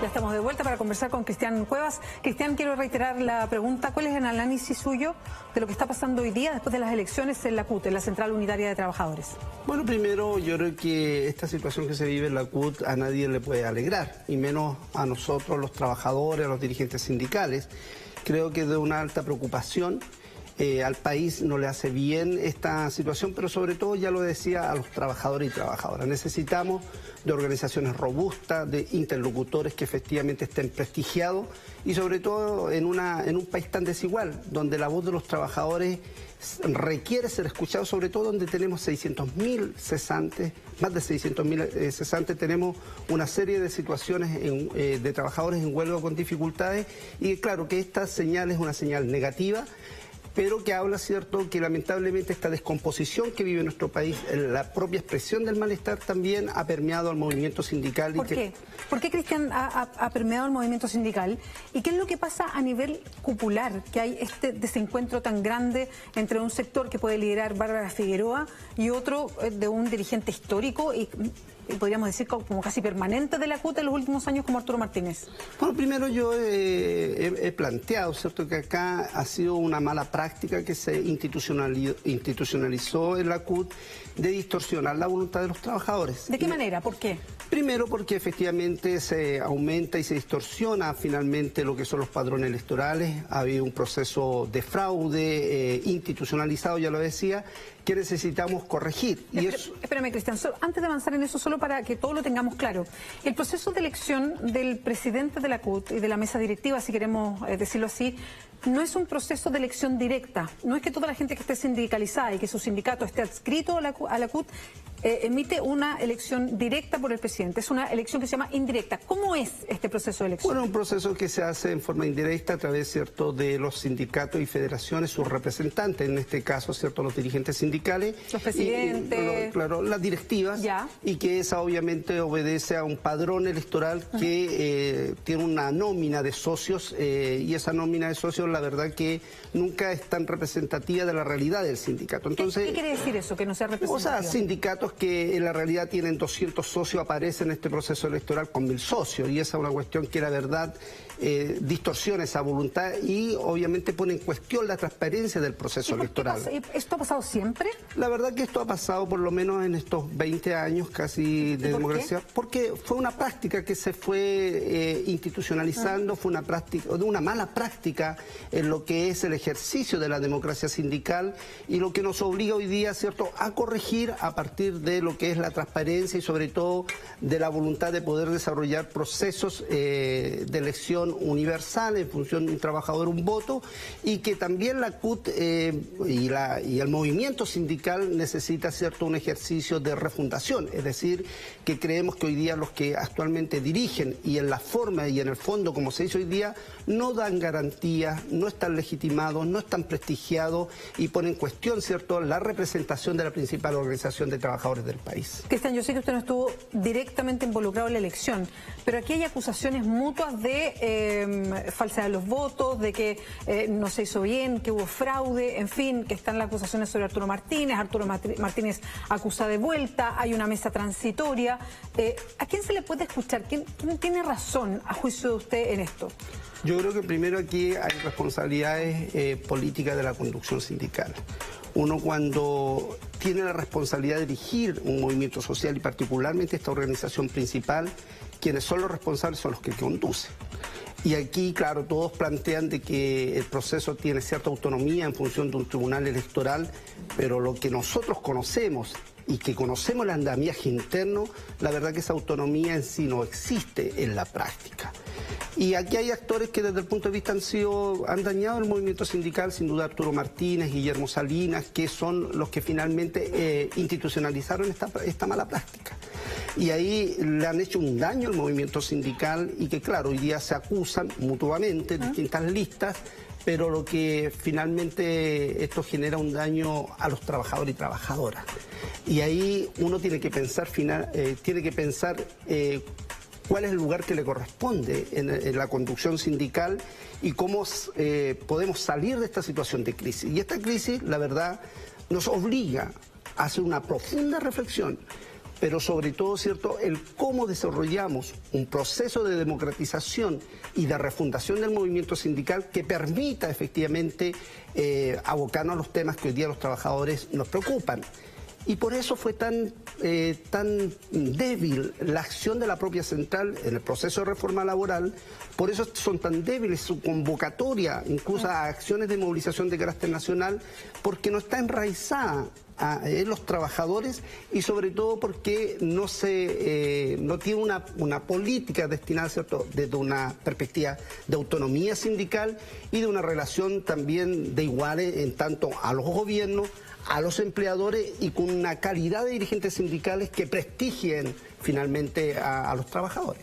Ya estamos de vuelta para conversar con Cristian Cuevas. Cristian, quiero reiterar la pregunta. ¿Cuál es el análisis suyo de lo que está pasando hoy día después de las elecciones en la CUT, en la Central Unitaria de Trabajadores? Bueno, primero yo creo que esta situación que se vive en la CUT a nadie le puede alegrar, y menos a nosotros, los trabajadores, a los dirigentes sindicales. Creo que es de una alta preocupación. Al país no le hace bien esta situación, pero sobre todo, ya lo decía, a los trabajadores y trabajadoras. Necesitamos de organizaciones robustas, de interlocutores que efectivamente estén prestigiados y sobre todo en un país tan desigual, donde la voz de los trabajadores requiere ser escuchado, sobre todo donde tenemos 600.000 cesantes, más de 600.000 cesantes, tenemos una serie de situaciones de trabajadores en huelga con dificultades, y claro que esta señal es una señal negativa, pero que habla, cierto, que lamentablemente esta descomposición que vive nuestro país, la propia expresión del malestar también ha permeado al movimiento sindical. ¿Por qué? ¿Por qué, Cristian, ha permeado el movimiento sindical? ¿Y qué es lo que pasa a nivel cupular? Que hay este desencuentro tan grande entre un sector que puede liderar Bárbara Figueroa y otro de un dirigente histórico y podríamos decir como casi permanente de la CUT en los últimos años, como Arturo Martínez. Bueno, primero yo he planteado, ¿cierto?, que acá ha sido una mala práctica que se institucionalizó en la CUT de distorsionar la voluntad de los trabajadores. ¿De qué manera? ¿Por qué? Primero porque efectivamente se aumenta y se distorsiona finalmente lo que son los padrones electorales. Ha habido un proceso de fraude institucionalizado, ya lo decía, que necesitamos corregir. Y Espérame, Cristian, antes de avanzar en eso, solo para que todo lo tengamos claro. El proceso de elección del presidente de la CUT y de la mesa directiva, si queremos decirlo así, no es un proceso de elección directa. No es que toda la gente que esté sindicalizada y que su sindicato esté adscrito a la CUT emite una elección directa por el presidente. Es una elección que se llama indirecta. ¿Cómo es este proceso de elección? Bueno, un proceso que se hace en forma indirecta a través, ¿cierto?, de los sindicatos y federaciones, sus representantes, en este caso, ¿cierto?, los dirigentes sindicales. Los presidentes. Claro, las directivas. Ya. Y que esa obviamente obedece a un padrón electoral que tiene una nómina de socios y esa nómina de socios, la verdad que nunca es tan representativa de la realidad del sindicato. Entonces, ¿Qué quiere decir eso, que no sea representativo? O sea, sindicatos que en la realidad tienen 200 socios aparecen en este proceso electoral con 1000 socios, y esa es una cuestión que la verdad distorsiona esa voluntad y obviamente pone en cuestión la transparencia del proceso electoral. ¿Esto ha pasado siempre? La verdad que esto ha pasado por lo menos en estos 20 años casi de democracia, porque fue una práctica que se fue institucionalizando, fue una práctica, una mala práctica en lo que es el ejercicio de la democracia sindical, y lo que nos obliga hoy día, ¿cierto?, a corregir a partir de lo que es la transparencia y sobre todo de la voluntad de poder desarrollar procesos de elección universal en función de un trabajador, un voto, y que también la CUT y el movimiento sindical necesita, ¿cierto?, un ejercicio de refundación, es decir, que creemos que hoy día los que actualmente dirigen y en la forma y en el fondo como se hizo hoy día no dan garantías, no están legitimados, no están prestigiados y ponen en cuestión, ¿cierto?, la representación de la principal organización de trabajadores del país. Cristian, yo sé que usted no estuvo directamente involucrado en la elección, pero aquí hay acusaciones mutuas de falsedad de los votos, de que no se hizo bien, que hubo fraude, en fin, que están las acusaciones sobre Arturo Martínez acusa de vuelta, hay una mesa transitoria. ¿A quién se le puede escuchar? ¿Quién tiene razón, a juicio de usted, en esto? Yo creo que primero aquí hay responsabilidades políticas de la conducción sindical. Uno, cuando tiene la responsabilidad de dirigir un movimiento social y particularmente esta organización principal, quienes son los responsables son los que conducen. Y aquí, claro, todos plantean de que el proceso tiene cierta autonomía en función de un tribunal electoral, pero lo que nosotros conocemos y que conocemos el andamiaje interno, la verdad que esa autonomía en sí no existe en la práctica. Y aquí hay actores que desde el punto de vista han dañado el movimiento sindical, sin duda Arturo Martínez, Guillermo Salinas, que son los que finalmente institucionalizaron esta mala práctica. Y ahí le han hecho un daño al movimiento sindical y que, claro, hoy día se acusan mutuamente, distintas listas, pero lo que finalmente esto genera un daño a los trabajadores y trabajadoras. Y ahí uno tiene que pensar, cuál es el lugar que le corresponde en la conducción sindical y cómo podemos salir de esta situación de crisis. Y esta crisis, la verdad, nos obliga a hacer una profunda reflexión. pero sobre todo, ¿cierto?, el cómo desarrollamos un proceso de democratización y de refundación del movimiento sindical que permita efectivamente abocarnos a los temas que hoy día los trabajadores nos preocupan. Y por eso fue tan débil la acción de la propia central en el proceso de reforma laboral, por eso son tan débiles su convocatoria, incluso a acciones de movilización de carácter nacional, porque no está enraizada en los trabajadores y sobre todo porque no tiene una política destinada, ¿cierto?, desde una perspectiva de autonomía sindical y de una relación también de iguales en tanto a los gobiernos, a los empleadores y con una calidad de dirigentes sindicales que prestigien finalmente a los trabajadores.